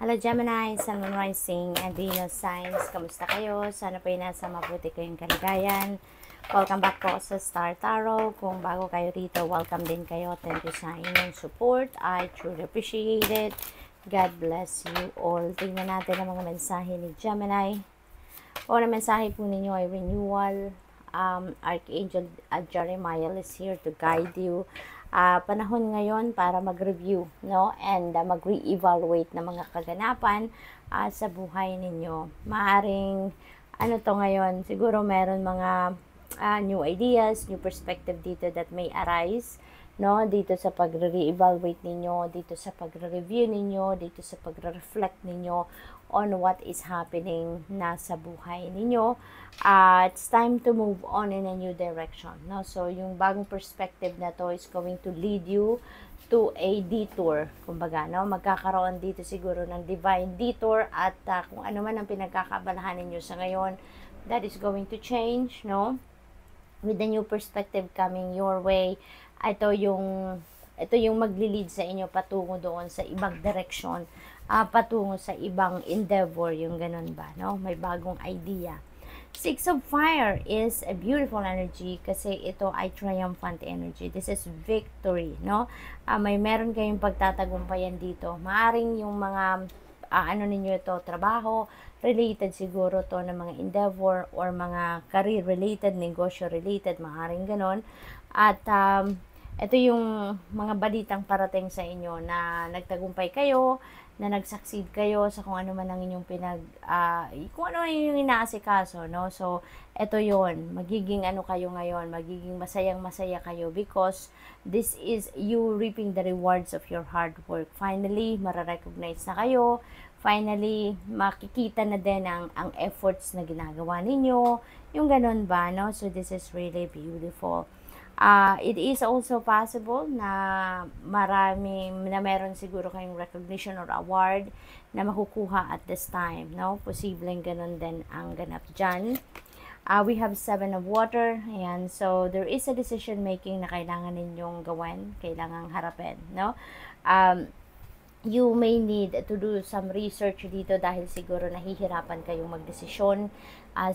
Hello Gemini, Sun, Moon, Rising, and Venus signs. Kamusta kayo? Sana po ay nasa mabuti kayong kaligayan. Welcome back po sa Star Tarot. Kung bago kayo rito, welcome din kayo. Thank you sa inyong support. I truly appreciate it. God bless you all. Tingnan natin ang mga mensahe ni Gemini. O na mensahe po ninyo ay renewal. Archangel Jeremiah is here to guide you. Panahon ngayon para mag-review, no? And mag-re-evaluate ng mga kaganapan sa buhay ninyo. Maaring, ano to ngayon, siguro meron mga new ideas, new perspective dito that may arise, no? Dito sa pag-re-evaluate ninyo, dito sa pag-review ninyo, dito sa pag-reflect ninyo on what is happening na sa buhay ninyo. It's time to move on in a new direction, no? So yung bagong perspective na to is going to lead you to a detour, kumbaga, no? Magkakaroon dito siguro ng divine detour at kung ano man ang pinagkakabalahan ninyo sa ngayon, that is going to change, no? With the new perspective coming your way, ito yung magli-lead sa inyo patungo doon sa ibang direction, patungo sa ibang endeavor, yung ganun ba, no? May bagong idea. Six of Fire is a beautiful energy kasi ito ay triumphant energy. This is victory, no? Meron kayong pagtatagumpayan dito. Maaring yung mga ano ninyo ito, trabaho related siguro to ng mga endeavor or mga career related, negosyo related, maaring ganon. At ito yung mga balitang parating sa inyo na nagtagumpay kayo, na nag-succeed kayo sa kung ano man ang inyong kung ano yung inaasikaso, no? So, ito yon, magiging ano kayo ngayon, magiging masayang-masaya kayo because this is you reaping the rewards of your hard work. Finally, mararecognize na kayo. Finally, makikita na din ang efforts na ginagawa ninyo. Yung ganun ba, no? So, this is really beautiful. It is also possible na meron siguro kayong recognition or award na makukuha at this time, no? Posibleng ganun din ang ganap dyan. We have 7 of water. Ayan. So, there is a decision making na kailangan ninyong gawin, kailangang harapin, no? You may need to do some research dito dahil siguro nahihirapan kayong magdesisyon.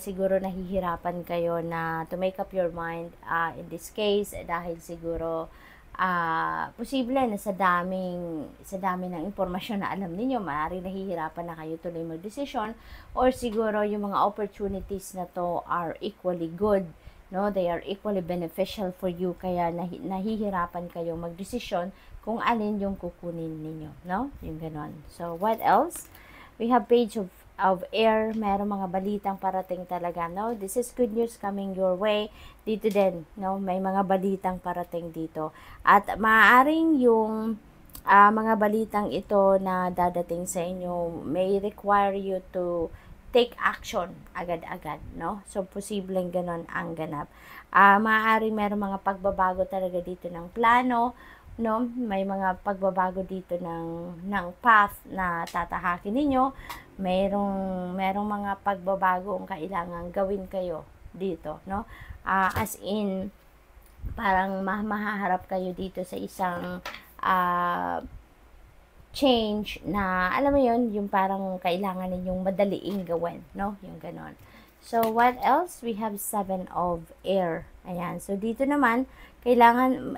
Siguro nahihirapan kayo na to make up your mind in this case dahil siguro posible na sa dami ng impormasyon na alam niyo, maaaring nahihirapan na kayo tuloy magdesisyon, or siguro yung mga opportunities na to are equally good, no? They are equally beneficial for you, kaya nahihirapan kayong magdesisyon kung alin yung kukunin ninyo, no? Yung ganon. So, what else? We have Page of Air. Merong mga balitang parating talaga, no? This is good news coming your way. Dito din, no? May mga balitang parating dito. At maaaring yung mga balitang ito na dadating sa inyo may require you to take action agad-agad, no? So, posibleng ganon ang ganap. Maaaring merong mga pagbabago talaga dito ng plano, no? May mga pagbabago dito ng path na tatahakin ninyo. Merong mga pagbabago ang kailangan gawin kayo dito, no? As in, parang mahaharap kayo dito sa isang change na, alam mo yun, yung parang kailangan ninyong madaliing gawin, no? Yung ganon. So, what else? We have 7 of Air. Ayan. So, dito naman, kailangan,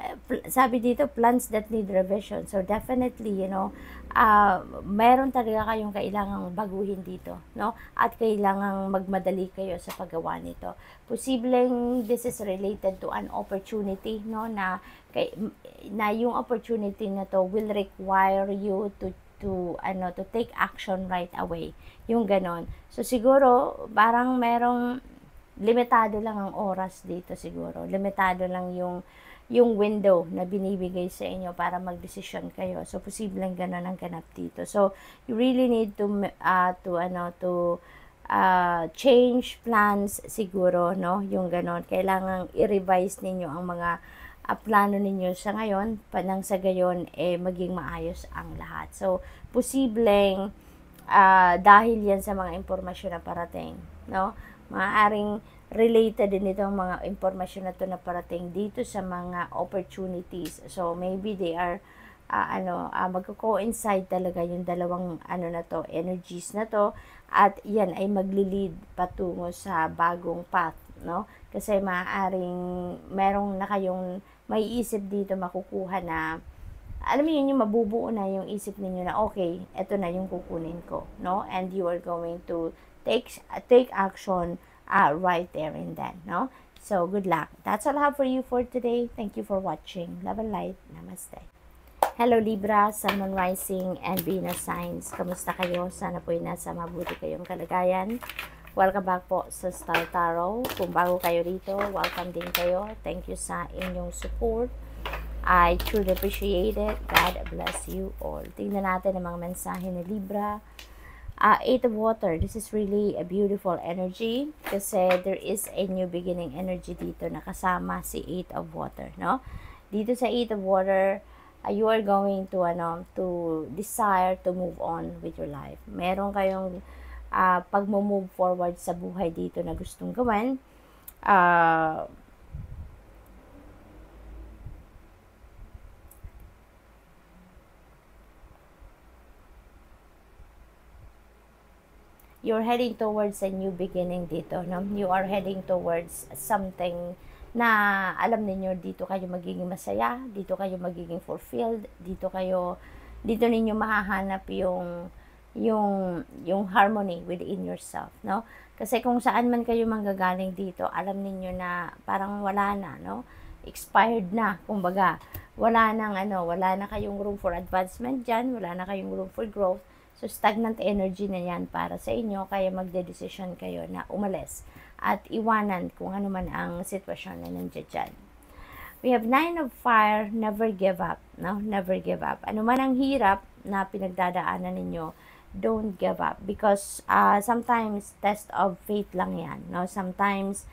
sabi dito, plans that need revision. So, definitely, you know, meron talaga kayong kailangang baguhin dito, no? At kailangang magmadali kayo sa paggawa nito. Posibleng this is related to an opportunity, no? Na yung opportunity na to will require you to take action right away. Yung ganon. So, siguro, parang merong limitado lang ang oras dito siguro. Limitado lang yung window na binibigay sa inyo para magdesisyon kayo. So, posibleng ganon ang ganap dito. So, you really need to change plans siguro, no? Yung ganon. Kailangang i-revise ninyo ang mga plano ninyo sa ngayon, nang sa gayon, maging maayos ang lahat. So, posibleng dahil yan sa mga impormasyon na parating, no? Maaaring related din itong mga impormasyon na to na parating dito sa mga opportunities. So, maybe they are magko-coincide talaga yung dalawang na to, energies na to, at yan ay magli-lead patungo sa bagong path, no? Kasi maaaring merong na kayong may isip dito makukuha na, alam mo yun, yung mabubuo na yung isip ninyo na, okay, eto na yung kukunin ko, no? And you are going to take action right there and then, no? So, good luck. That's all I have for you for today. Thank you for watching. Love and light. Namaste. Hello Libra, Sun, Moon, Rising, and Venus signs. Kamusta kayo? Sana po nasa mabuti kayong kalagayan. Welcome back po sa Star Tarot. Kung bago kayo rito, welcome din kayo. Thank you sa inyong support. I truly appreciate it. God bless you all. Tingnan natin ang mga mensahe ni Libra. Eight of Water. This is really a beautiful energy kasi there is a new beginning energy dito na kasama si Eight of Water, no? Dito sa Eight of Water, you are going to desire to move on with your life. Meron kayong pag-move forward sa buhay dito na gustong gawin. You're heading towards a new beginning dito, no? You are heading towards something na alam niyo dito kayo magiging masaya, dito kayo magiging fulfilled, dito ninyo mahahanap yung harmony within yourself, no? Kasi kung saan man kayo manggagaling dito, alam niyo na parang wala na, no? Expired na, kumbaga. Wala na kayong room for advancement diyan, wala na kayong room for growth. So, stagnant energy na yan para sa inyo, kaya magde-decision kayo na umalis at iwanan kung ano man ang sitwasyon na nandiyan dyan. We have Nine of Fire, never give up, no? Never give up. Ano man ang hirap na pinagdadaanan ninyo, don't give up. Because sometimes, test of faith lang yan, no? Sometimes,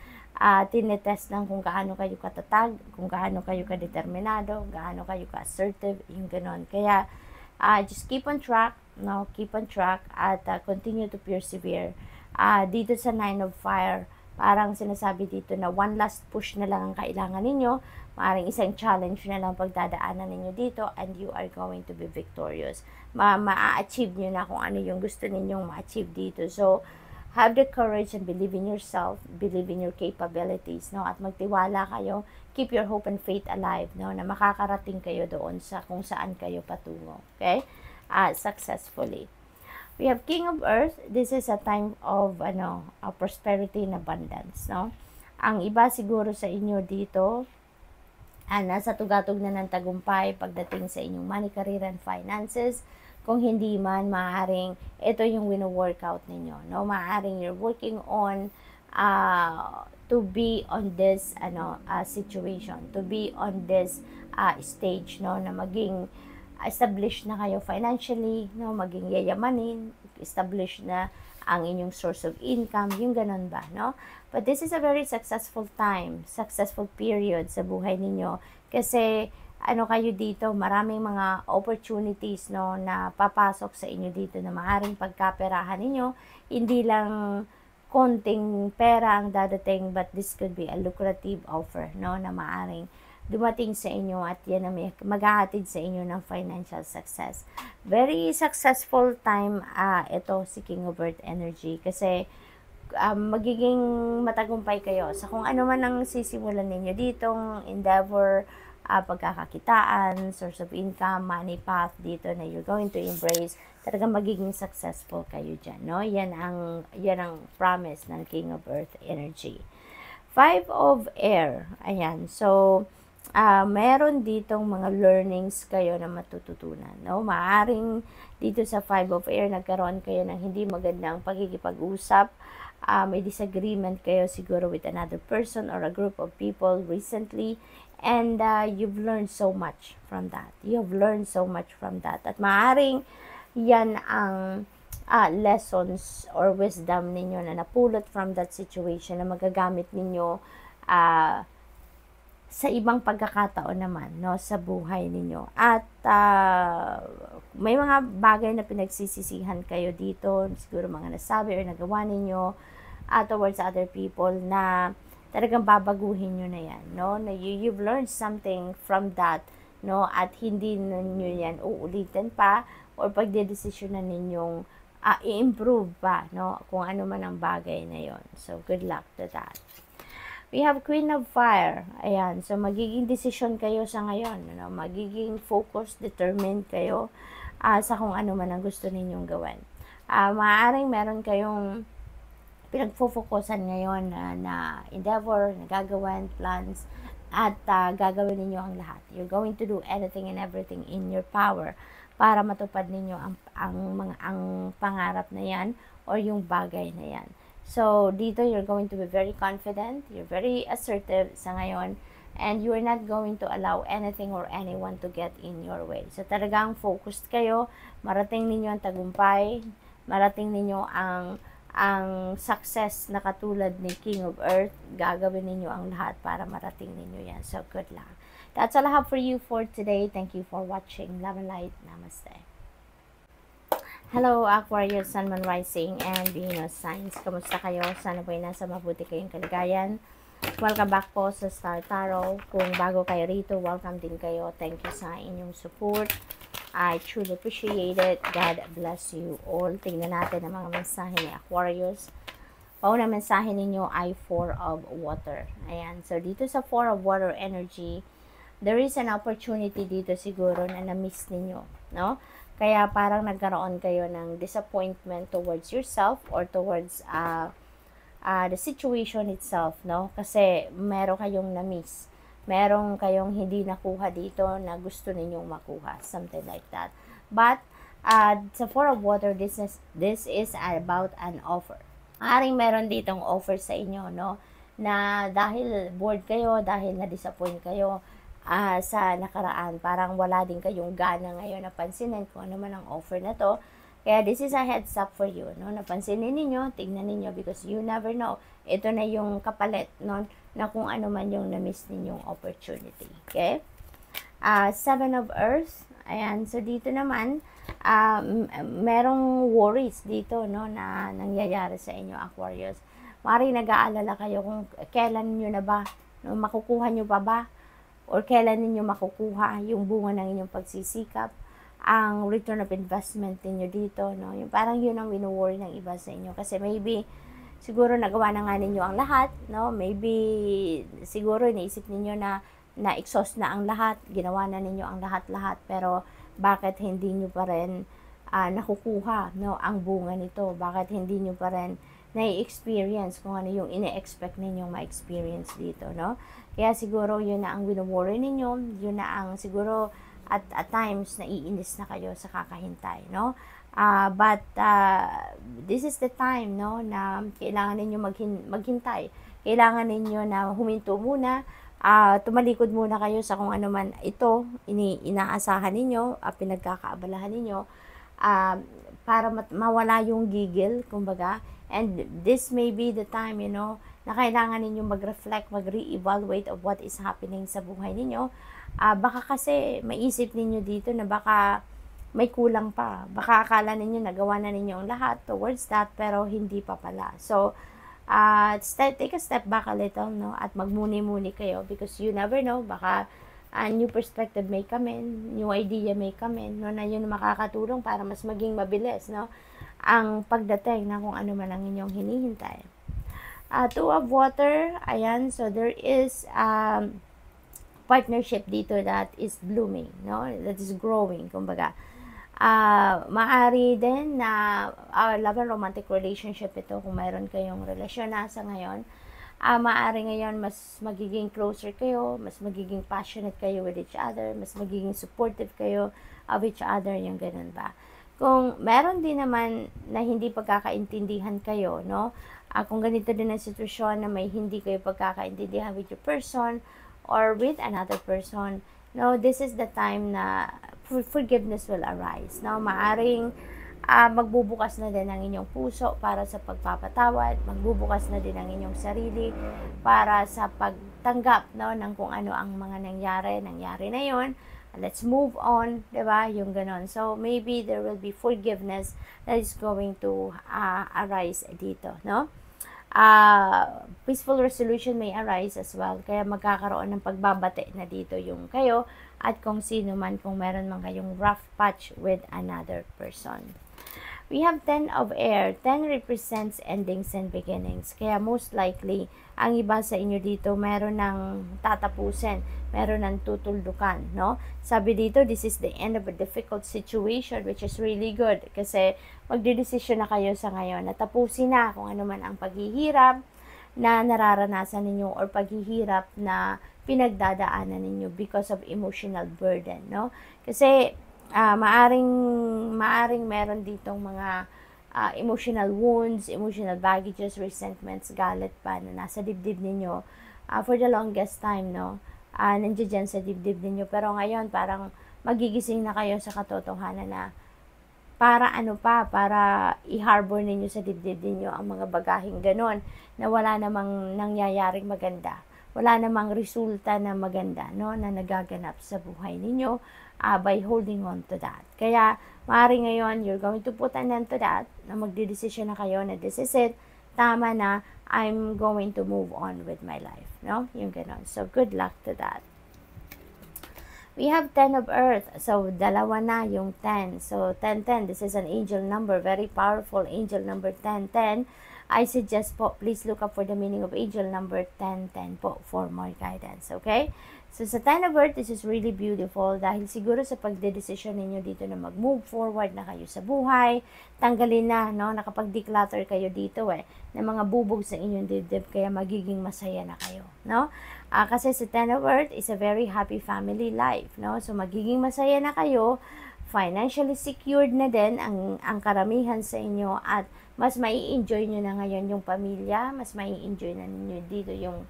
tinetest lang kung gaano kayo katatag, kung gaano kayo kadeterminado, gaano kayo ka-assertive, yung ganon. Kaya, just keep on track, no? Keep on track at continue to persevere. Dito sa Nine of Fire, parang sinasabi dito na one last push na lang ang kailangan ninyo. Maaaring isang challenge na lang pagdadaanan ninyo dito and you are going to be victorious. Ma-achieve nyo na kung ano yung gusto ninyong ma-achieve dito. So, have the courage and believe in yourself, believe in your capabilities, no? At magtiwala kayo, keep your hope and faith alive, no? Na makakarating kayo doon sa kung saan kayo patungo, okay? Successfully. We have King of Earth. This is a time of prosperity and abundance, no? Ang iba siguro sa inyo dito, nasa tugatog na ng tagumpay pagdating sa inyong money, career, and finances. Kung hindi man, maaaring ito yung wino-workout ninyo, no? Maaaring you're working on to be on this situation, to be on this stage, no? Na maging established na kayo financially, no? Maging yayamanin, established na ang inyong source of income, yung ganun ba, no? But this is a very successful time, successful period sa buhay ninyo kasi kayo dito, maraming mga opportunities, no, na papasok sa inyo dito na maaaring pagkaperahan ninyo. Hindi lang konting pera ang dadating, but this could be a lucrative offer, no, na maaaring dumating sa inyo at yan na maghahatid sa inyo ng financial success. Very successful time ito si King of Earth energy kasi magiging matagumpay kayo sa kung ano man ang sisimulan ninyo ditong endeavor, pagkakakitaan, source of income, money path dito na you're going to embrace. Talagang magiging successful kayo dyan, no? Yan ang promise ng King of Earth energy. Five of Air. Ayan. So, meron ditong mga learnings kayo na matututunan, no? Maaring dito sa Five of Air, nagkaroon kayo ng hindi magandang pagkikipag-usap. May disagreement kayo siguro with another person or a group of people recently. And you've learned so much from that. You have learned so much from that. At maaaring yan ang lessons or wisdom ninyo na napulot from that situation na magagamit ninyo sa ibang pagkakataon naman, no, sa buhay ninyo. At may mga bagay na pinagsisisihan kayo dito, siguro mga nasabi or nagawa ninyo towards other people na talagang babaguhin nyo na yan, no? Na you've learned something from that no? At hindi ninyo yan uulitin pa or pagdedesisyonan ninyong i-improve pa, no? Kung ano man ang bagay na yon. So, good luck to that. We have Queen of Fire. Ayan. So, magiging decision kayo sa ngayon. Ano? Magiging focused, determined kayo sa kung ano man ang gusto ninyong gawin. Maaaring meron kayong pinagfo-focusan ngayon na endeavor, na gagawin, plans, at gagawin ninyo ang lahat. You're going to do anything and everything in your power para matupad ninyo ang pangarap na yan or yung bagay na yan. So, dito, you're going to be very confident, you're very assertive sa ngayon, and you are not going to allow anything or anyone to get in your way. So, talagang focused kayo, marating ninyo ang tagumpay, marating ninyo ang success na katulad ni King of Earth, gagawin ninyo ang lahat para marating ninyo yan. So, good luck. That's all I have for you for today. Thank you for watching. Love and light. Namaste. Hello, Aquarius, Sun, Moon, Rising, and Venus signs. Kamusta kayo? Sana po ay nasa mabuti kayong kaligayan. Welcome back po sa Star Tarot. Kung bago kayo rito, welcome din kayo. Thank you sa inyong support. I truly appreciate it. God bless you all. Tingnan natin ang mga mensahe ni Aquarius. Pauna mensahe ninyo ay 4 of Water. Ayan. So, dito sa 4 of Water energy, there is an opportunity dito siguro na na-miss ninyo. No? Kaya parang nagkaroon kayo ng disappointment towards yourself or towards the situation itself, no? Kasi meron kayong na-miss. Meron kayong hindi nakuha dito na gusto ninyong makuha. Something like that. But, sa 4 of Water, this is about an offer. Maaaring meron ditong offer sa inyo, no? Na dahil bored kayo, dahil na-disappoint kayo, sa nakaraan, parang wala din kayong gana ngayon na pansinin kung ano man ang offer na to. Kaya this is a heads up for you, no? Napansinin ninyo, tignan ninyo, because you never know. Ito na yung kapalit, no? Na kung ano man yung na-miss ninyong opportunity. Okay? 7 of Earth. Ayan, so dito naman, merong worries dito, no? Na nangyayari sa inyo, Aquarius. Maaaring nag-aalala kayo kung kailan nyo na ba, no? Makukuha nyo pa ba? Or kailan ninyo makukuha yung bunga ng inyong pagsisikap, ang return of investment niyo dito, no? Yung parang yun ang wino-worry ng iba sa inyo. Kasi maybe, siguro nagawa na nga ninyo ang lahat, no? Maybe, siguro iniisip ninyo na na-exhaust na ang lahat, ginawa na ninyo ang lahat-lahat, pero bakit hindi nyo pa rin nakukuha, no? Ang bunga nito? Bakit hindi nyo pa rin na-experience kung ano yung ine-expect ninyong ma-experience dito, no? Kaya siguro yun na ang wino-worry ninyo, yun na ang siguro at times naiinis na kayo sa kakahintay, no? But this is the time, no, na kailangan ninyo maghintay. Kailangan ninyo na huminto muna, tumalikod muna kayo sa kung ano man ito, inaasahan ninyo, pinagkakaabalahan ninyo, para mawala yung gigil, kumbaga. And this may be the time, you know, na kailangan ninyo mag-reflect, mag-re-evaluate of what is happening sa buhay ninyo. Baka kasi maisip ninyo dito na baka may kulang pa. Baka akala ninyo nagawa na ninyo ang lahat towards that, pero hindi pa pala. So, take a step back a little, no? At magmuni-muni kayo because you never know. Baka a new perspective may come in, new idea may come in, no? Na yun makakatulong para mas maging mabilis, no? Ang pagdating na kung ano man ang inyong hinihintay. 2 of Water, ayan, so there is partnership dito that is blooming, no? That is growing, kumbaga. Maari din na love and romantic relationship ito kung mayroon kayong relasyon na sa ngayon. Maari ngayon mas magiging closer kayo, mas magiging passionate kayo with each other, mas magiging supportive kayo of each other, yung ganun ba. Kung meron din naman na hindi pagkakaintindihan kayo, no? Kung ganito din ang sitwasyon na may hindi kayo pagkakaintindihan with your person or with another person, no, this is the time na forgiveness will arise. No? Maaring magbubukas na din ang inyong puso para sa pagpapatawad, magbubukas na din ang inyong sarili para sa pagtanggap, no, ng kung ano ang mga nangyari na yon. Let's move on, diba? Yung ganon. So, maybe there will be forgiveness that is going to arise dito, no? peaceful resolution may arise as well. Kaya magkakaroon ng pagbabate na dito yung kayo at kung sino man, kung meron man kayong rough patch with another person. We have 10 of air. 10 represents endings and beginnings. Kaya most likely, ang iba sa inyo dito, meron ng tatapusin. Meron ng tutuldukan, no? Sabi dito, this is the end of a difficult situation, which is really good. Kasi magdedesisyon na kayo sa ngayon. Natapusin na kung ano man ang paghihirap na nararanasan ninyo or paghihirap na pinagdadaanan ninyo because of emotional burden, no? Kasi maaring meron ditong mga emotional wounds, emotional baggages, resentments, galit pa na nasa dibdib ninyo for the longest time, no? Nandiyan dyan sa dibdib ninyo. Pero ngayon, parang magigising na kayo sa katotohanan na para i-harbor ninyo sa dibdib ninyo ang mga bagaheng ganon na wala namang nangyayaring maganda. Wala namang resulta na maganda, no, na nagaganap sa buhay ninyo by holding on to that. Kaya, maaari ngayon, you're going to put an end to that, na magdidesisyon na kayo na this is it, tama na, I'm going to move on with my life, no? Yung ganon. So, good luck to that. We have 10 of earth. So, dalawa na yung 10. So, 10-10, this is an angel number, very powerful angel number 10-10. I suggest po, please look up for the meaning of angel number 1010 po for more guidance, okay? So, sa 10 of earth, this is really beautiful dahil siguro sa pagdedesisyon ninyo dito na mag-move forward na kayo sa buhay, tanggalin na, no? Nakapag-declutter kayo dito na mga bubog sa inyong dibdib, kaya magiging masaya na kayo, no? Kasi sa 10 of earth is a very happy family life, no? So, magiging masaya na kayo, financially secured na din ang karamihan sa inyo at mas mai-enjoy nyo na ngayon yung pamilya, mas mai-enjoy na ninyo dito yung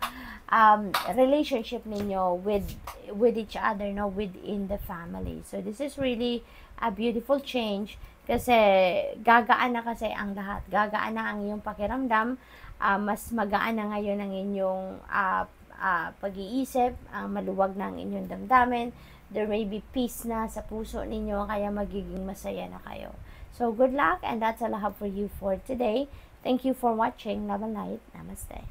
relationship ninyo with each other, no, within the family. So, this is really a beautiful change kasi gagaan na kasi ang lahat. Gagaan na ang iyong pakiramdam, mas magaan na ngayon ang inyong pag-iisip, maluwag na ang inyong damdamin. There may be peace na sa puso ninyo, kaya magiging masaya na kayo. So, good luck, and that's all I have for you for today. Thank you for watching. Love and light. Namaste.